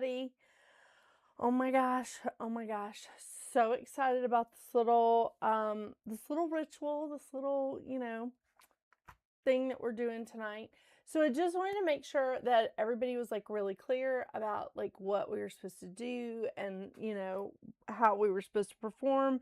everybody. Oh my gosh. So excited about this little ritual, this little, thing that we're doing tonight. So I just wanted to make sure that everybody was like really clear about like what we were supposed to do and, how we were supposed to perform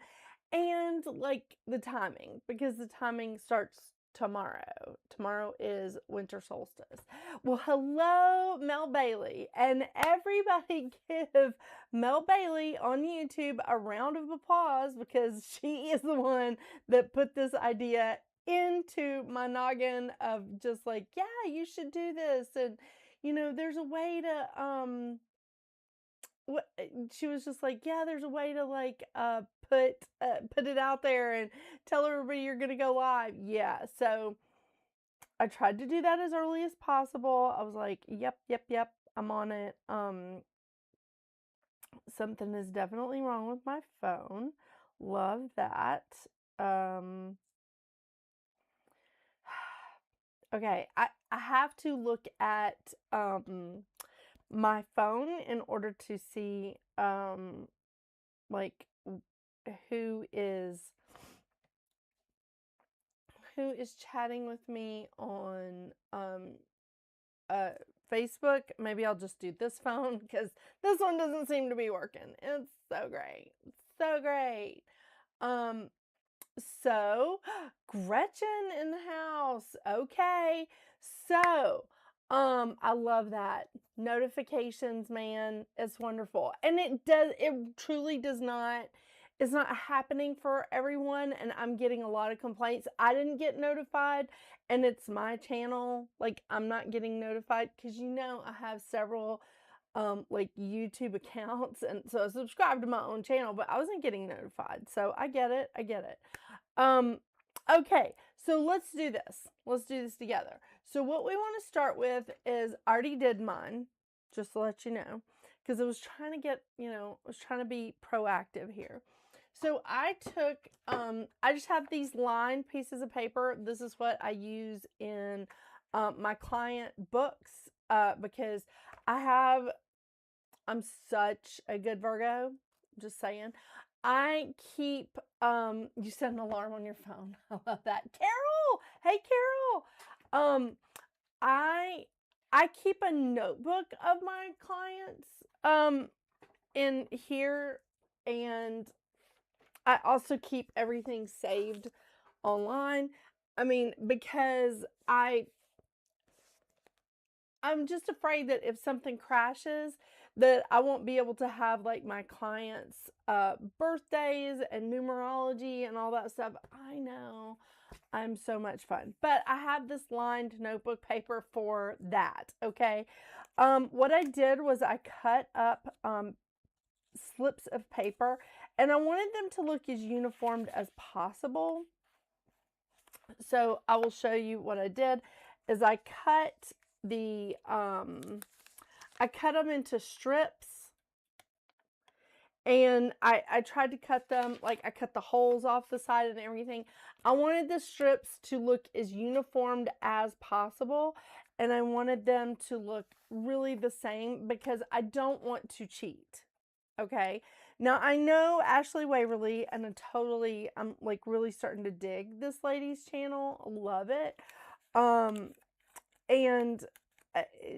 and like the timing, because the timing starts tomorrow. Tomorrow is winter solstice. Well, hello, Mel Bailey, and everybody give Mel Bailey on YouTube a round of applause because she is the one that put this idea into my noggin of just like, yeah, you should do this. And, there's a way to, she was just like, yeah, there's a way to like put it out there and tell everybody you're gonna go live. Yeah, so I tried to do that as early as possible. I was like, yep, I'm on it. Something is definitely wrong with my phone. Love that. Okay, I have to look at my phone in order to see like who is chatting with me on Facebook. Maybe I'll just do this phone because this one doesn't seem to be working. It's so great. So great. So Gretchen in the house. Okay. So, I love that. Notifications, man. It's wonderful. And it truly it's not happening for everyone. And I'm getting a lot of complaints. I didn't get notified and it's my channel. Like, I'm not getting notified because, I have several like YouTube accounts, and so I subscribed to my own channel, but I wasn't getting notified. So I get it. Okay, so let's do this together. So what we want to start with is, I already did mine, just to let you know, because I was trying to get, I was trying to be proactive here. So I took, I just have these lined pieces of paper. This is what I use in my client books, because I'm such a good Virgo, just saying. I keep, you set an alarm on your phone. I love that. Carol! Hey, Carol! I keep a notebook of my clients, in here, and I also keep everything saved online. I mean, because I'm just afraid that if something crashes, that I won't be able to have like my clients' birthdays and numerology and all that stuff. I know, I'm so much fun, but I have this lined notebook paper for that. Okay, what I did was I cut up slips of paper, and I wanted them to look as uniformed as possible. So I will show you what I did. Is I cut them into strips, and I tried to cut them, like I cut the holes off the side and everything. I wanted the strips to look as uniformed as possible, and I wanted them to look really the same because I don't want to cheat. Okay, now I know Ashley Waverly, and I'm like really starting to dig this lady's channel. Love it. And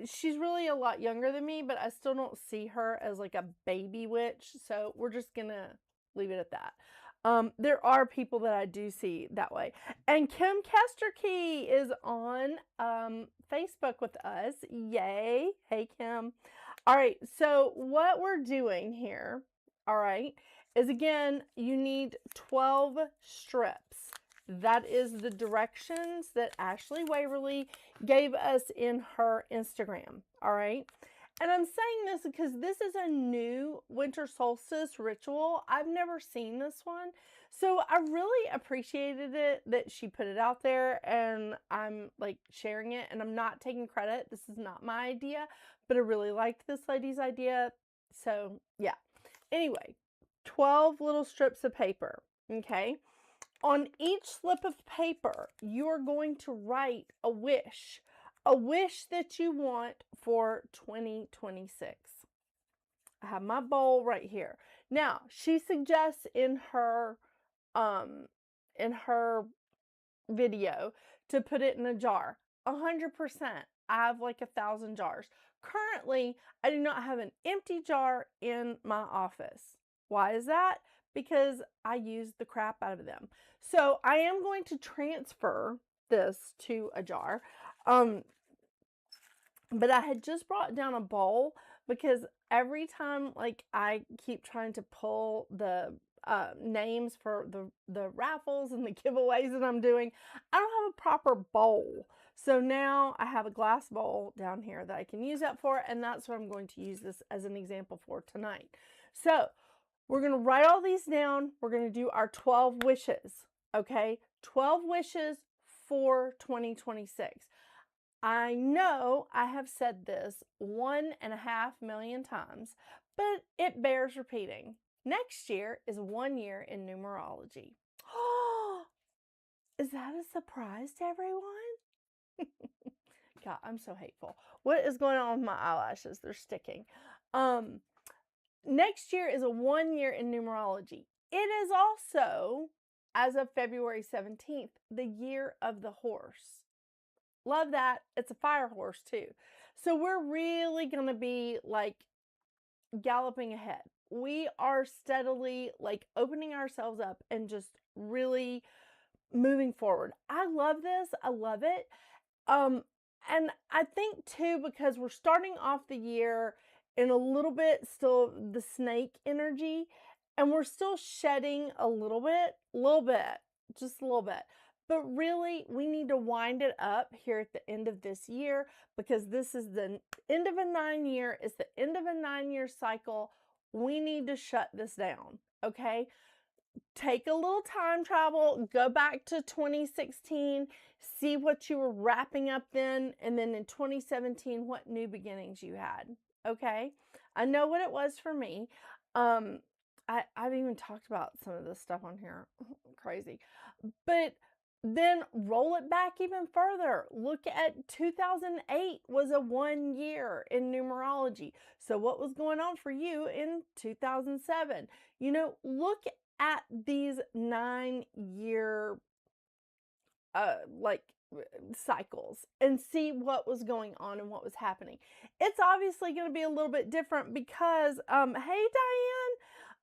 she's really a lot younger than me, but I still don't see her as like a baby witch. So we're just gonna leave it at that. There are people that I do see that way. And Kim Kesterkey is on Facebook with us. Yay. Hey, Kim. All right. So what we're doing here, all right, is again, you need 12 strips. That is the directions that Ashley Waverly gave us in her Instagram, all right? And I'm saying this because this is a new winter solstice ritual. I've never seen this one. So I really appreciated it that she put it out there, and I'm like sharing it, and I'm not taking credit. This is not my idea, but I really liked this lady's idea. So yeah. Anyway, 12 little strips of paper, okay? On each slip of paper, you are going to write a wish that you want for 2026. I have my bowl right here. Now, she suggests in her um in her video to put it in a jar. 100%. I have like 1,000 jars. Currently, I do not have an empty jar in my office. Why is that? Because I use the crap out of them. So I am going to transfer this to a jar. But I had just brought down a bowl because every time like I keep trying to pull the names for the raffles and the giveaways that I'm doing, I don't have a proper bowl. So now I have a glass bowl down here that I can use that for, and that's what I'm going to use this as an example for tonight. So we're going to write all these down. We're going to do our 12 wishes, okay? 12 wishes for 2026. I know I have said this 1.5 million times, but it bears repeating. Next year is 1 year in numerology. Is that a surprise to everyone? God, I'm so hateful. What is going on with my eyelashes? They're sticking. Next year is a 1 year in numerology. It is also, as of February 17th, the year of the horse. Love that. It's a fire horse too. So we're really going to be like galloping ahead. We are steadily like opening ourselves up and just really moving forward. I love this. I love it. And I think too, because we're starting off the year in a little bit still the snake energy, and we're still shedding a little bit, just a little bit. But really, we need to wind it up here at the end of this year, because this is the end of a 9-year. It's the end of a 9-year cycle. We need to shut this down, okay? Take a little time travel, go back to 2016, see what you were wrapping up then, and then in 2017, what new beginnings you had, okay? I know what it was for me. I've even talked about some of this stuff on here. Crazy. But then roll it back even further. Look at 2008 was a 1 year in numerology. So what was going on for you in 2007? You know, look at these 9-year cycles and see what was going on and what was happening. It's obviously going to be a little bit different because hey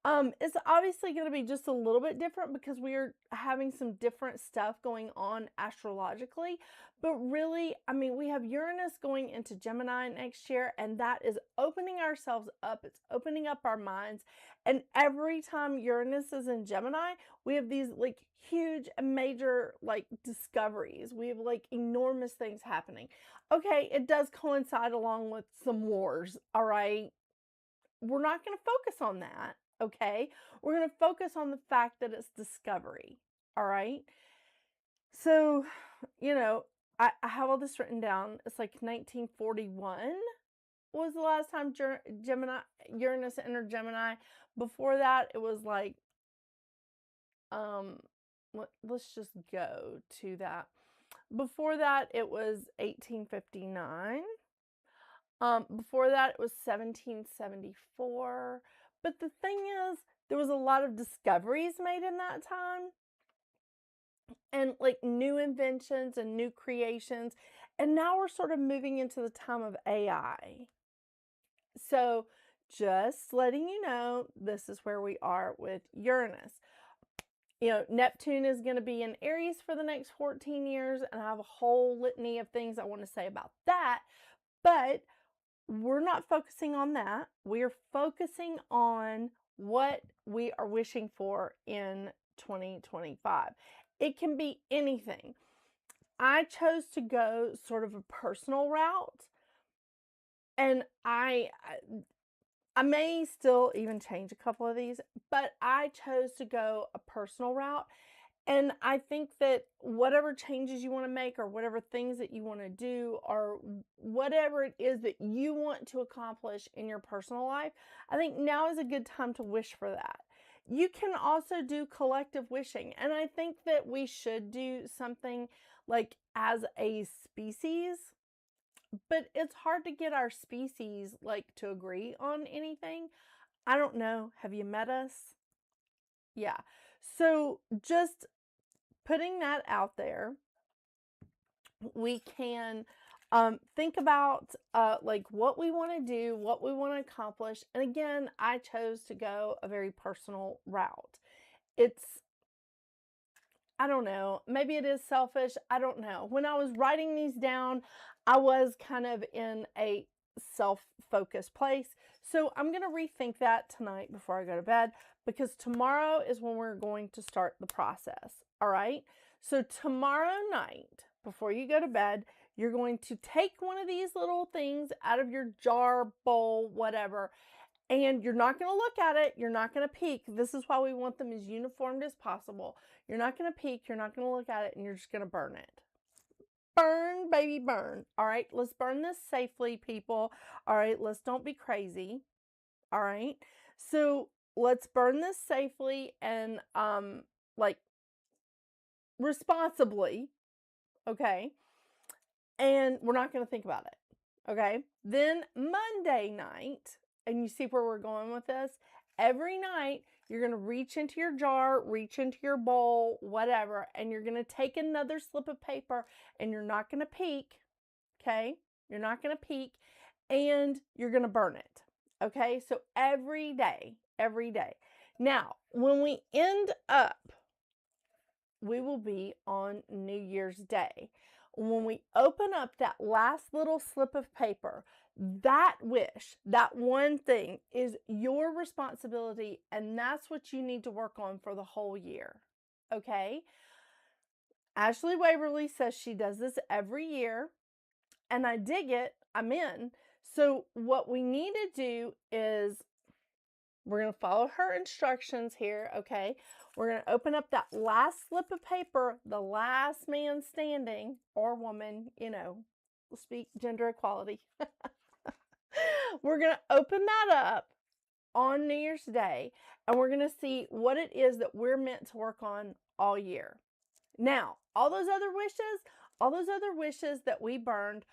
Diane, it's obviously going to be just a little bit different because we are having some different stuff going on astrologically. But really, I mean, we have Uranus going into Gemini next year, and that is opening ourselves up. It's opening up our minds. And every time Uranus is in Gemini, we have these like huge major like discoveries. We have like enormous things happening. Okay, it does coincide along with some wars, all right? We're not going to focus on that. Okay, we're going to focus on the fact that it's discovery. All right. So, you know, I have all this written down. It's like 1941 was the last time Uranus entered Gemini. Before that, it was like, let's just go to that. Before that, it was 1859. Before that, it was 1774. But the thing is, there was a lot of discoveries made in that time. And like new inventions and new creations. And now we're sort of moving into the time of AI. So just letting you know, this is where we are with Uranus. You know, Neptune is going to be in Aries for the next 14 years. And I have a whole litany of things I want to say about that. But we're not focusing on that. We're focusing on what we are wishing for in 2025. It can be anything. I chose to go sort of a personal route, and I may still even change a couple of these, but I chose to go a personal route. And I think that whatever changes you want to make or whatever things that you want to do or whatever it is that you want to accomplish in your personal life, I think now is a good time to wish for that. You can also do collective wishing. And I think that we should do something like as a species, but it's hard to get our species like to agree on anything. I don't know. Have you met us? Yeah. So just putting that out there, we can think about like what we want to do, what we want to accomplish. And again, I chose to go a very personal route. It's, I don't know, maybe it is selfish. I don't know. When I was writing these down, I was kind of in a self-focused place. So I'm going to rethink that tonight before I go to bed, because tomorrow is when we're going to start the process. All right. So tomorrow night, before you go to bed, you're going to take one of these little things out of your jar, bowl, whatever, and you're not going to look at it. You're not going to peek. This is why we want them as uniformed as possible. You're not going to peek. You're not going to look at it, and you're just going to burn it. Burn, baby, burn. All right, let's burn this safely, people. All right, let's don't be crazy. All right, so let's burn this safely and like responsibly. Okay, and we're not going to think about it. Okay, then Monday night, and you see where we're going with this. Every night, you're going to reach into your jar, reach into your bowl, whatever, and you're going to take another slip of paper, and you're not going to peek, okay? You're not going to peek, and you're going to burn it, okay? So every day, every day. Now, when we end up, we will be on New Year's Day. When we open up that last little slip of paper, that wish, that one thing is your responsibility, and that's what you need to work on for the whole year. Okay? Ashley Waverly says she does this every year, and I dig it. I'm in. So what we need to do is we're going to follow her instructions here, okay? We're going to open up that last slip of paper, the last man standing, or woman, you know, we'll speak gender equality. We're going to open that up on New Year's Day, and we're going to see what it is that we're meant to work on all year. Now, all those other wishes that we burned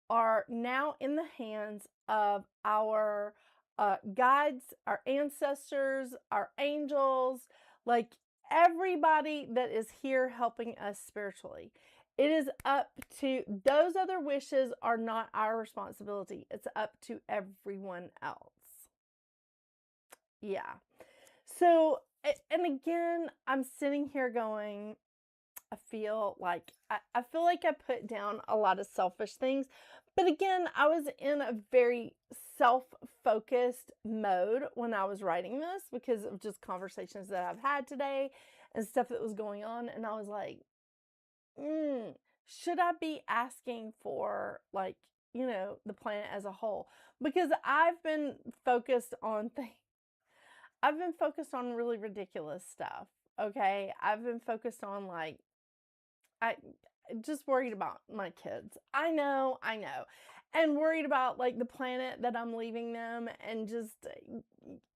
are now in the hands of our guides, our ancestors, our angels, like everybody that is here helping us spiritually. It is up to, those other wishes are not our responsibility. It's up to everyone else. Yeah. So, and again, I'm sitting here going, I feel like I put down a lot of selfish things, but again, I was in a very self-focused mode when I was writing this because of just conversations that I've had today and stuff that was going on, and I was like, should I be asking for, like, you know, the planet as a whole? Because I've been focused on things. I've been focused on really ridiculous stuff. Okay, I've been focused on like, I just worried about my kids. I know. And worried about like the planet that I'm leaving them, and just,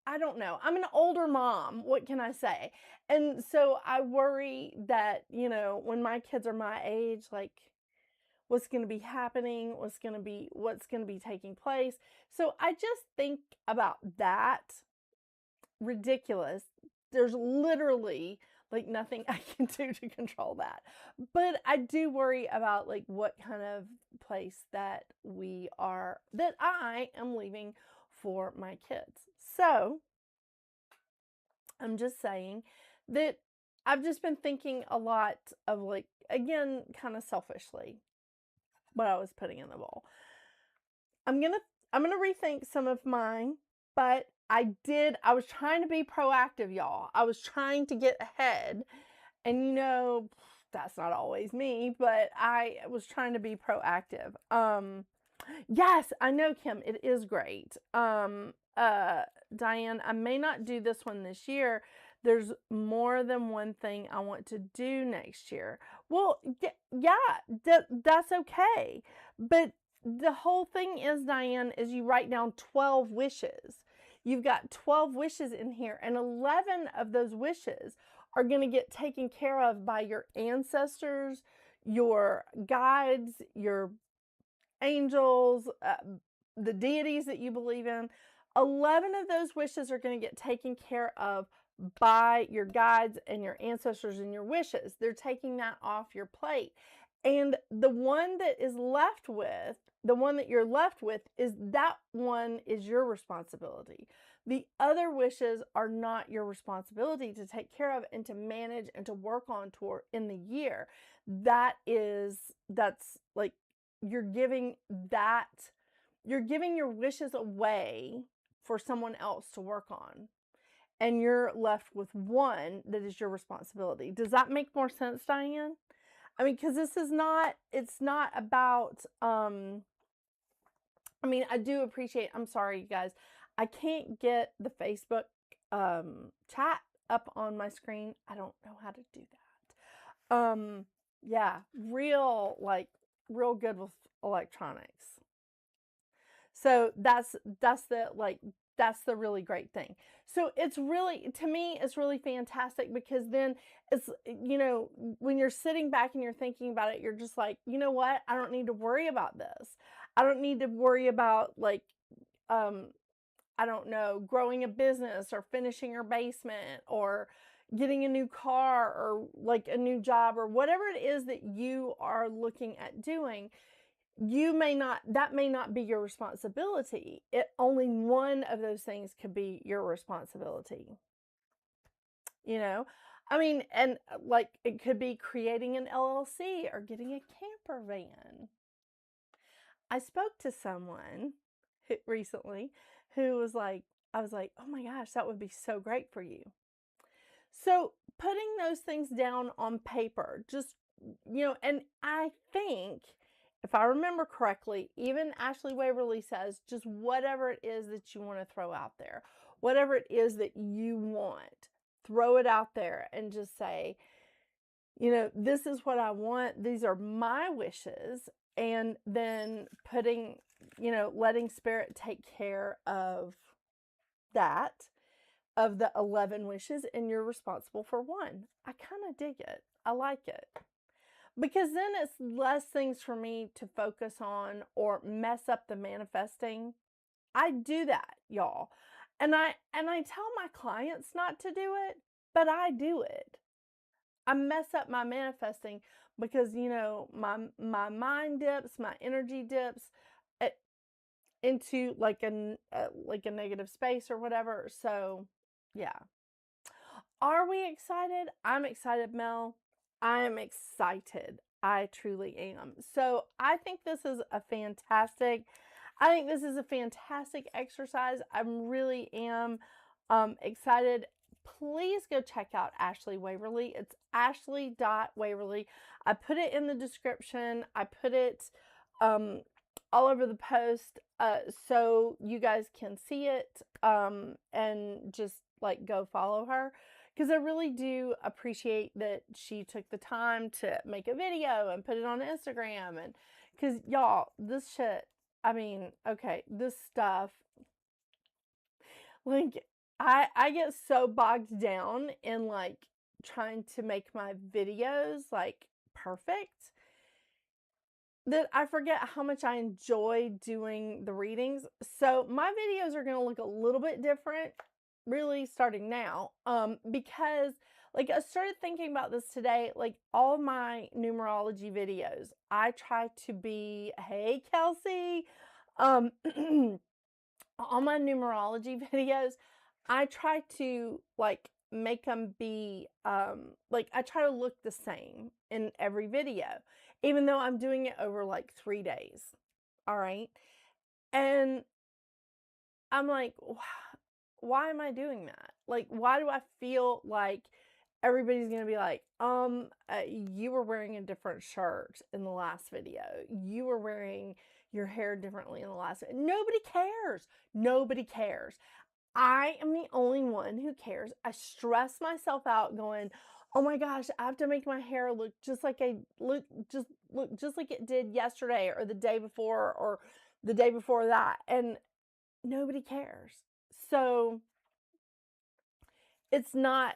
I don't know. I'm an older mom. What can I say? And so I worry that, you know, when my kids are my age, like what's going to be happening, what's going to be taking place. So I just think about that. Ridiculous. There's literally like nothing I can do to control that. But I do worry about like what kind of place that I am leaving for my kids. So I'm just saying that I've just been thinking a lot of, like, again, kind of selfishly, what I was putting in the bowl. I'm gonna rethink some of mine, but I was trying to be proactive, y'all. I was trying to get ahead, and you know, that's not always me, but I was trying to be proactive. Yes, I know, Kim, it is great. Diane, I may not do this one this year. There's more than one thing I want to do next year. Well, yeah, that's okay. But the whole thing is, Diane, is you write down 12 wishes. You've got 12 wishes in here, and 11 of those wishes are going to get taken care of by your ancestors, your guides, your angels, the deities that you believe in. 11 of those wishes are going to get taken care of by your guides and your ancestors and your wishes. They're taking that off your plate. And the one that is left with, the one that you're left with, is that one is your responsibility. The other wishes are not your responsibility to take care of and to manage and to work on toward in the year. That's like you're giving your wishes away for someone else to work on. And you're left with one that is your responsibility. Does that make more sense, Diane? I mean, because it's not about, I mean, I do appreciate, I'm sorry, you guys, I can't get the Facebook chat up on my screen. I don't know how to do that. Yeah, real good with electronics. So that's the really great thing. So it's really, to me, it's really fantastic, because then it's, when you're sitting back and you're thinking about it, you're just like, you know what? I don't need to worry about this. I don't need to worry about I don't know, growing a business or finishing your basement or getting a new car or like a new job or whatever it is that you are looking at doing. That may not be your responsibility. Only one of those things could be your responsibility. I mean, and like it could be creating an LLC or getting a camper van. I spoke to someone recently who was like, I was like, oh my gosh, that would be so great for you. So putting those things down on paper, just, and I think, if I remember correctly, even Ashley Waverly says just whatever it is that you want to throw out there, whatever it is that you want, throw it out there and just say, this is what I want. These are my wishes. And then letting spirit take care of that, of the 11 wishes, and you're responsible for one. I kind of dig it. I like it. Because then it's less things for me to focus on or mess up the manifesting. I do that, y'all. And I tell my clients not to do it, but I do it. I mess up my manifesting because, my mind dips, my energy dips into like a negative space or whatever. So, yeah. Are we excited? I'm excited, Mel. I am excited. I truly am. So I think this is a fantastic exercise. I really am excited. Please go check out Ashley Waverly. It's ashley.waverly. I put it in the description. I put it all over the post so you guys can see it and just like go follow her. Because I really do appreciate that she took the time to make a video and put it on Instagram. And because y'all, this shit, I mean, okay, this stuff, like, I get so bogged down in like trying to make my videos like perfect that I forget how much I enjoy doing the readings. So my videos are going to look a little bit different really starting now, because like I started thinking about this today, like all my numerology videos, I try to be, hey Kelsey, all my numerology videos, I try to like make them be, like I try to look the same in every video, even though I'm doing it over like 3 days. All right. And I'm like, why am I doing that? Like, why do I feel like everybody's going to be like, you were wearing a different shirt in the last video. You were wearing your hair differently in the last video. Nobody cares. Nobody cares. I am the only one who cares. I stress myself out going, oh my gosh, I have to make my hair look just like just like it did yesterday or the day before or the day before that. And nobody cares. So that's the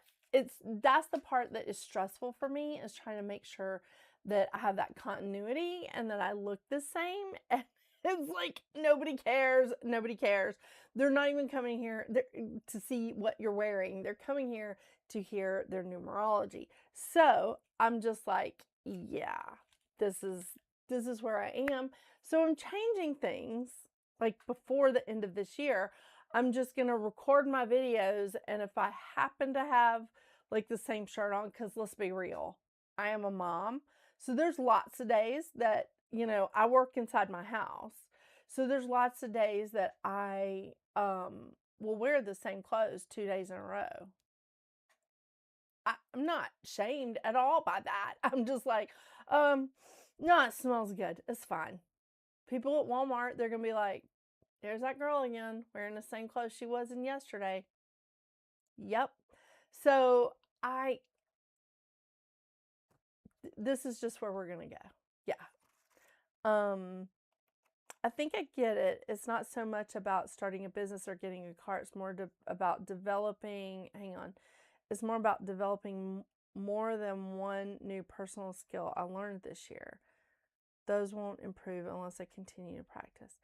part that is stressful for me, is trying to make sure that I have that continuity and that I look the same. And it's like, nobody cares. Nobody cares. They're not even coming here to see what you're wearing. They're coming here to hear their numerology. So I'm just like, yeah, this is where I am. So I'm changing things like before the end of this year. I'm just going to record my videos. And if I happen to have like the same shirt on, because let's be real, I am a mom. So there's lots of days that, you know, I work inside my house. So there's lots of days that I will wear the same clothes 2 days in a row. I'm not shamed at all by that. I'm just like, no, it smells good. It's fine. People at Walmart, they're going to be like, there's that girl again wearing the same clothes she was in yesterday. Yep. So this is just where we're going to go. Yeah. I think I get it. It's not so much about starting a business or getting a car. It's more about developing, it's more about developing more than one new personal skill I learned this year. Those won't improve unless I continue to practice.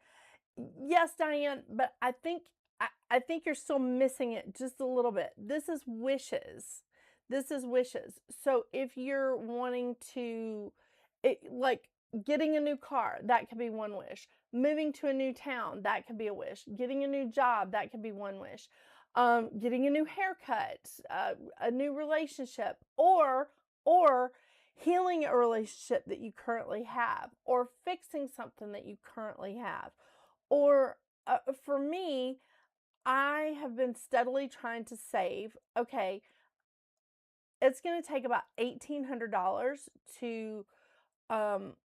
Yes, Diane, but I think you're still missing it just a little bit. This is wishes. This is wishes. So if you're wanting to, like getting a new car, that could be one wish. Moving to a new town, that could be a wish. Getting a new job, that could be one wish. Getting a new haircut, a new relationship, or healing a relationship that you currently have, or fixing something that you currently have. Or for me, I have been steadily trying to save. Okay, it's going to take about $1,800 to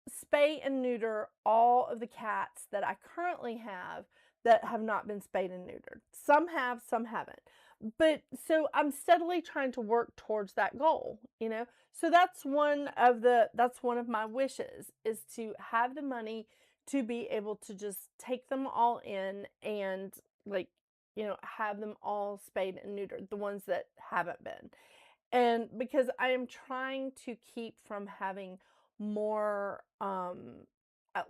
spay and neuter all of the cats that I currently have that have not been spayed and neutered. Some have, some haven't. But so I'm steadily trying to work towards that goal, you know? So that's one of my wishes, is to have the money to be able to just take them all in and, like, you know, have them all spayed and neutered, the ones that haven't been. And because I am trying to keep from having more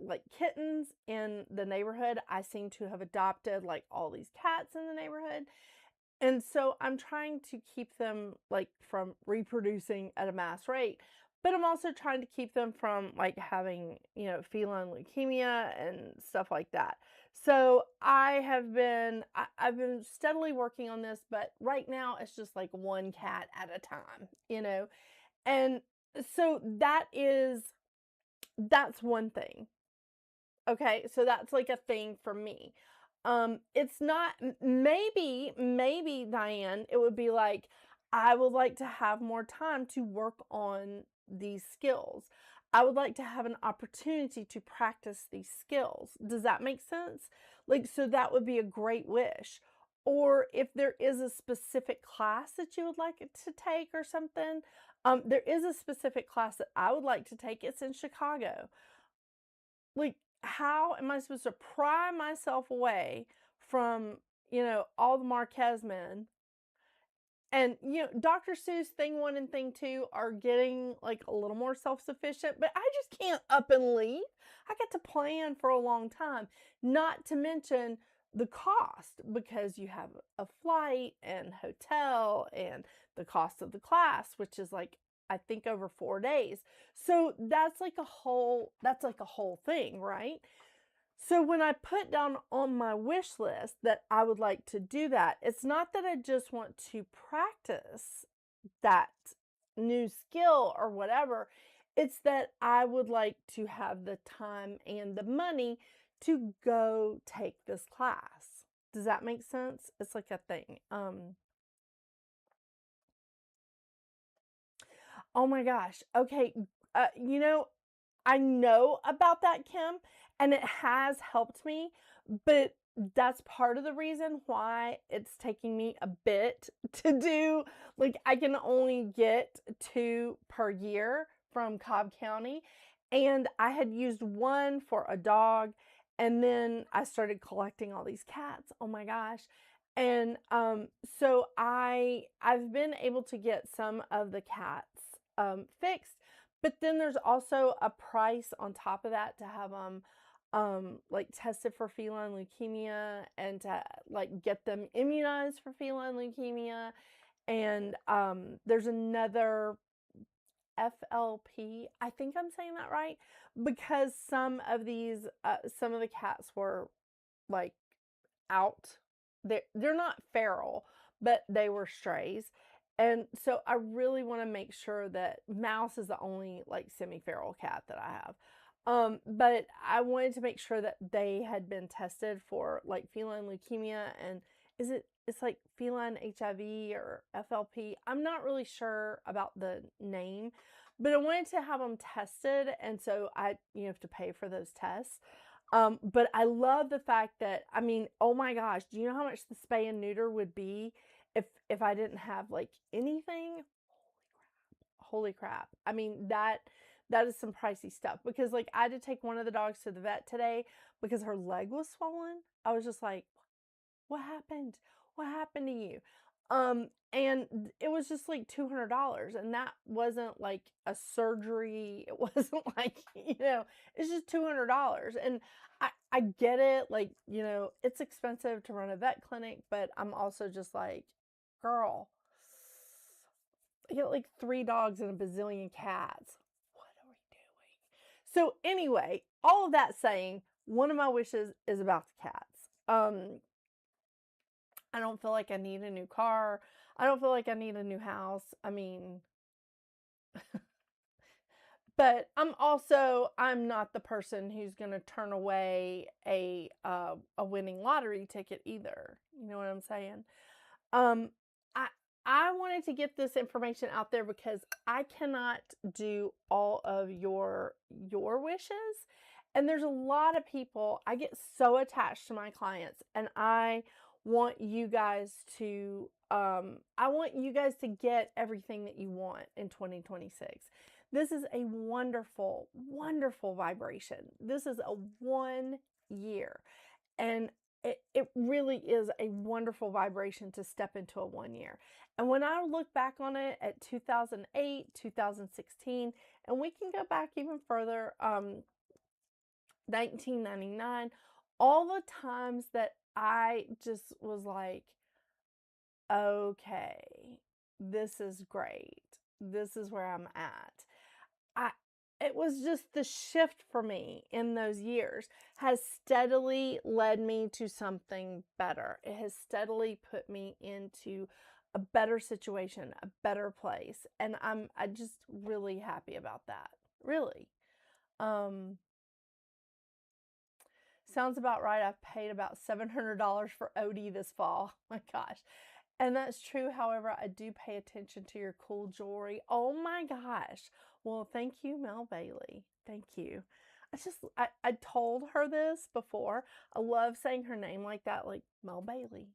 like kittens in the neighborhood. I seem to have adopted like all these cats in the neighborhood. And so I'm trying to keep them like from reproducing at a mass rate, but I'm also trying to keep them from like having, you know, feline leukemia and stuff like that. So I've been steadily working on this, but right now it's just like one cat at a time, you know. And so that's one thing. Okay, so that's like a thing for me. It's not, maybe, Diane, it would be like, I would like to have more time to work on these skills. I would like to have an opportunity to practice these skills. Does that make sense? Like, so that would be a great wish. Or if there is a specific class that you would like to take or something, there is a specific class that I would like to take. It's in Chicago. Like, how am I supposed to pry myself away from, you know, all the Marquez men? And, you know, Dr. Seuss thing 1 and thing 2 are getting like a little more self-sufficient, but I just can't up and leave. I got to plan for a long time, not to mention the cost, because you have a flight and hotel and the cost of the class, which is like, I think over 4 days. So that's like a whole thing, right? So when I put down on my wish list that I would like to do that, it's not that I just want to practice that new skill or whatever. It's that I would like to have the time and the money to go take this class. Does that make sense? It's like a thing. Oh my gosh. Okay. You know, I know about that, Kim, and it has helped me, but that's part of the reason why it's taking me a bit to do. Like, I can only get 2 per year from Cobb County, and I had used 1 for a dog, and then I started collecting all these cats. Oh my gosh. And so I've been able to get some of the cats fixed, But then there's also a price on top of that to have them like tested for feline leukemia and to like get them immunized for feline leukemia. And there's another FLP. I think I'm saying that right, because some of the cats were like out. They're not feral, but they were strays. And so I really want to make sure that Mouse is the only like semi-feral cat that I have. But I wanted to make sure that they had been tested for like feline leukemia and it's like feline HIV or FLP. I'm not really sure about the name, but I wanted to have them tested, and so you have to pay for those tests. But I love the fact that, I mean, oh my gosh, do you know how much the spay and neuter would be if I didn't have like anything? Holy crap. I mean, that is some pricey stuff, because like I had to take one of the dogs to the vet today because her leg was swollen. I was just like, what happened? What happened to you? And it was just like $200, and that wasn't like a surgery. It wasn't like, it's just $200. And I get it. Like, it's expensive to run a vet clinic, but I'm also just like, girl, I get like 3 dogs and a bazillion cats. What are we doing? So anyway, all of that saying, one of my wishes is about the cats. I don't feel like I need a new car. I don't feel like I need a new house. I mean, but I'm not the person who's going to turn away a winning lottery ticket either. You know what I'm saying? Um, I I wanted to get this information out there because I cannot do all of your wishes. And there's a lot of people, I get so attached to my clients, and I want you guys to get everything that you want in 2026. This is a wonderful, wonderful vibration. This is a 1 year, and it really is a wonderful vibration to step into a 1 year. And when I look back on it at 2008, 2016, and we can go back even further, 1999, all the times that I just was like, okay, this is great. This is where I'm at. It was just the shift for me in those years has steadily led me to something better. It has steadily put me into a better situation, a better place. And I'm just really happy about that. Really. Sounds about right. I've paid about $700 for OD this fall. My gosh. And that's true. However, I do pay attention to your cool jewelry. Oh my gosh. Well, thank you, Mel Bailey. Thank you. I told her this before. I love saying her name like that, like Mel Bailey.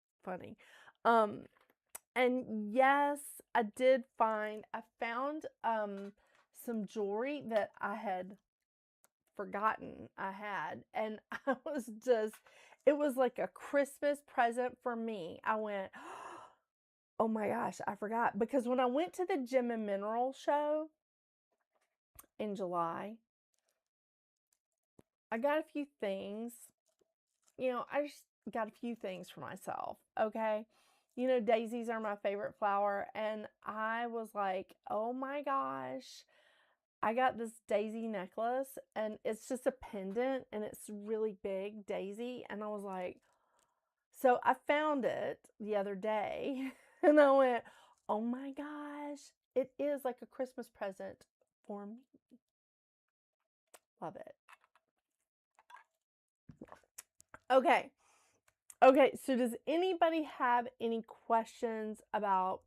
It's funny. And yes, I found some jewelry that I had forgotten I had, and it was like a Christmas present for me. I went, oh my gosh, I forgot, because when I went to the Gem and Mineral show in July, I got a few things. I just got a few things for myself, okay? Daisies are my favorite flower, and I was like, oh my gosh, I got this daisy necklace, and it's just a pendant, and it's really big daisy, and I was like, so I found it the other day, and I went, oh my gosh, it is like a Christmas present for me. Love it. Okay, so does anybody have any questions about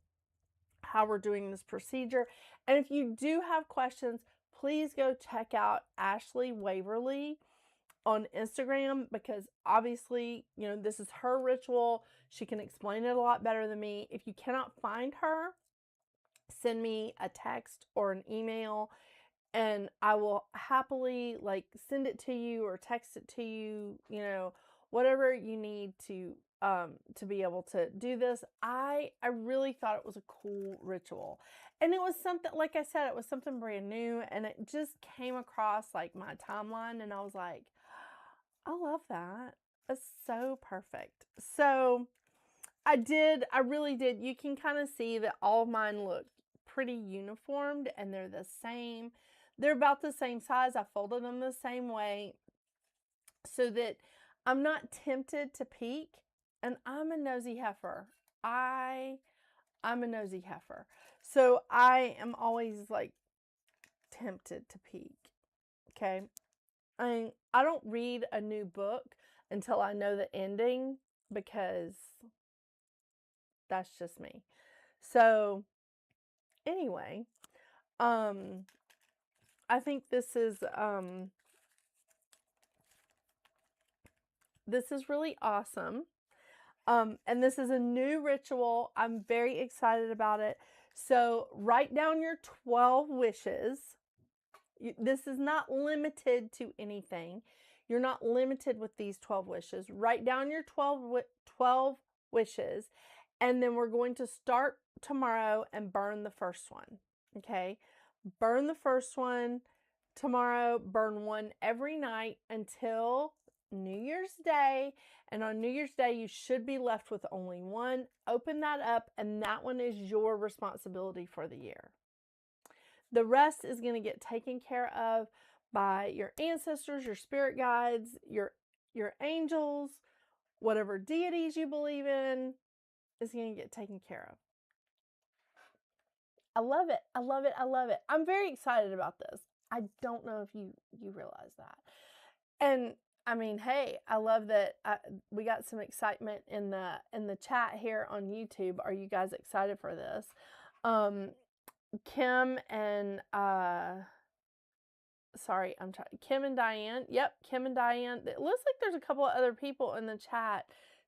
how we're doing this procedure? And if you do have questions, please go check out Ashley Waverly on Instagram, because obviously, this is her ritual. She can explain it a lot better than me. If you cannot find her, send me a text or an email, and I will happily send it to you or text it to you, whatever you need to be able to do this. I really thought it was a cool ritual. And it was something, like I said, it was something brand new, and it just came across like my timeline, and I was like, I love that. It's so perfect. So I really did. You can kind of see that all of mine look pretty uniformed, and they're the same. They're about the same size. I folded them the same way so that I'm not tempted to peek. And I'm a nosy heifer. I'm a nosy heifer. So I am always like tempted to peek. Okay. I don't read a new book until I know the ending, because that's just me. So anyway, I think this is really awesome. And this is a new ritual. I'm very excited about it. So write down your 12 wishes. This is not limited to anything. You're not limited with these 12 wishes. Write down your 12 wishes, and then we're going to start tomorrow and burn the first one. Okay? Burn the first one tomorrow. Burn one every night until New Year's Day. And on New Year's Day, you should be left with only one. Open that up, and that one is your responsibility for the year. The rest is going to get taken care of by your ancestors, your spirit guides, your angels, whatever deities you believe in is going to get taken care of. I love it. I love it. I love it. I'm very excited about this. I don't know if you realize that. And I mean, hey, I love that we got some excitement in the chat here on YouTube. Are you guys excited for this? Kim and Kim and Diane. Yep, Kim and Diane. It looks like there's a couple of other people in the chat,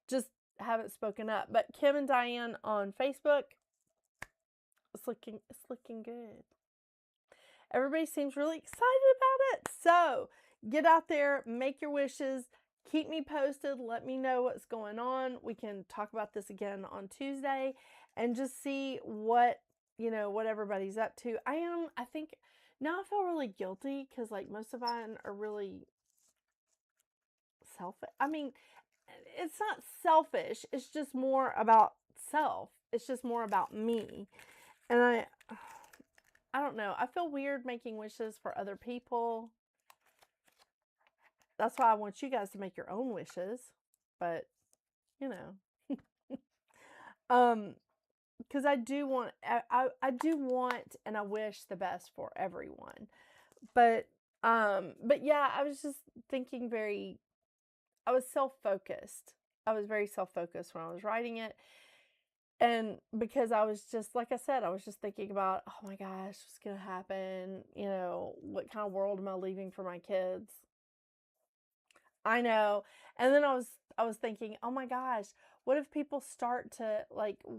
just haven't spoken up. But Kim and Diane on Facebook, it's looking good. Everybody seems really excited about it. So get out there, make your wishes, keep me posted, let me know what's going on. We can talk about this again on Tuesday and just see what everybody's up to. I think now I feel really guilty because like most of mine are really selfish. I mean, it's not selfish. It's just more about self. It's just more about me. And I don't know. I feel weird making wishes for other people. That's why I want you guys to make your own wishes. But, because I do want and I wish the best for everyone. But yeah, I was just thinking I was self-focused. I was very self-focused when I was writing it. And because I was just, like I said, I was just thinking about, oh my gosh, what's going to happen? What kind of world am I leaving for my kids? I know. And then I was thinking, oh my gosh, what if people start to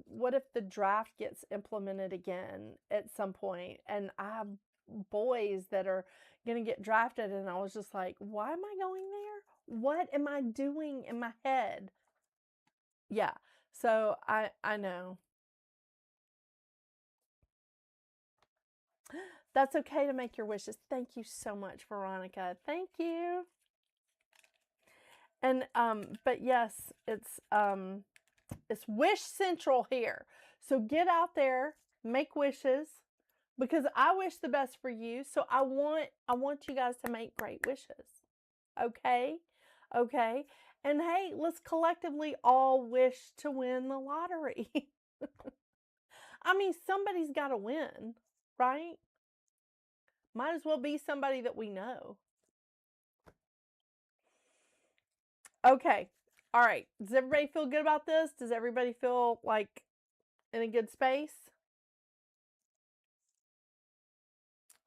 what if the draft gets implemented again at some point and I have boys that are going to get drafted? And I was just like, why am I going there? What am I doing in my head? Yeah. So I know. That's okay to make your wishes. Thank you so much, Veronica. Thank you. And but yes, it's Wish Central here. So get out there, make wishes, because I wish the best for you. So I want you guys to make great wishes. Okay? Okay? And hey, let's collectively all wish to win the lottery. I mean, somebody's got to win, right? Might as well be somebody that we know. Okay. All right. Does everybody feel good about this? Does everybody feel like in a good space?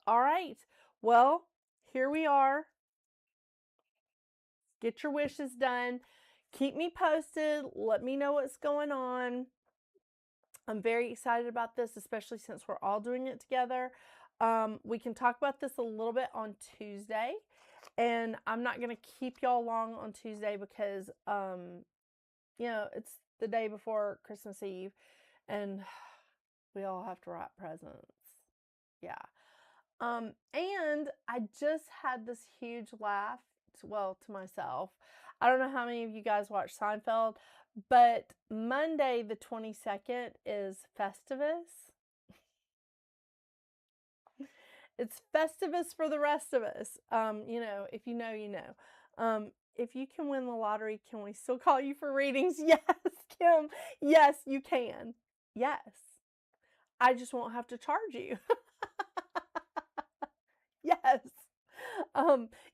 All right. Well, here we are. Get your wishes done. Keep me posted. Let me know what's going on. I'm very excited about this, especially since we're all doing it together. We can talk about this a little bit on Tuesday. And I'm not going to keep y'all long on Tuesday because, it's the day before Christmas Eve. And we all have to wrap presents. Yeah. And I just had this huge laugh, well, to myself. I don't know how many of you guys watch Seinfeld, but Monday the 22nd is Festivus. It's Festivus for the rest of us. You know, if you know, you know. If you can win the lottery, can we still call you for readings? Yes, Kim. Yes, you can. Yes. I just won't have to charge you. Yes.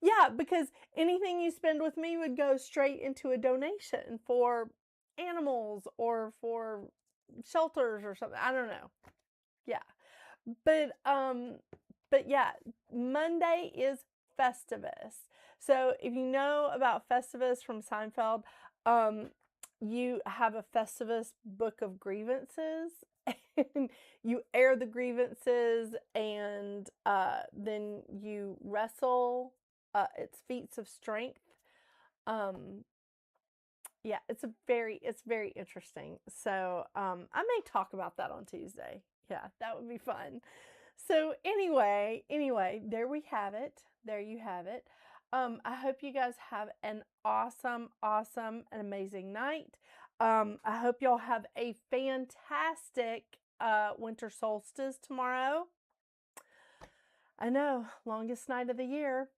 Yeah, because anything you spend with me would go straight into a donation for animals or for shelters or something. I don't know. Yeah. But yeah, Monday is Festivus. So if you know about Festivus from Seinfeld, um, you have a Festivus book of grievances, and you air the grievances, and then you wrestle. It's feats of strength. Um, yeah, it's very interesting. So I may talk about that on Tuesday. Yeah, that would be fun. So anyway, there we have it. There you have it. I hope you guys have an awesome, and amazing night. I hope y'all have a fantastic winter solstice tomorrow. I know, longest night of the year.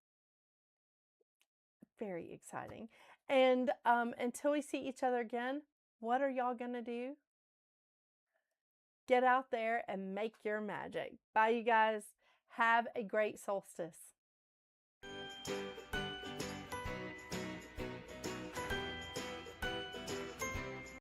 Very exciting. And until we see each other again, what are y'all gonna do? Get out there and make your magic. Bye, you guys. Have a great solstice.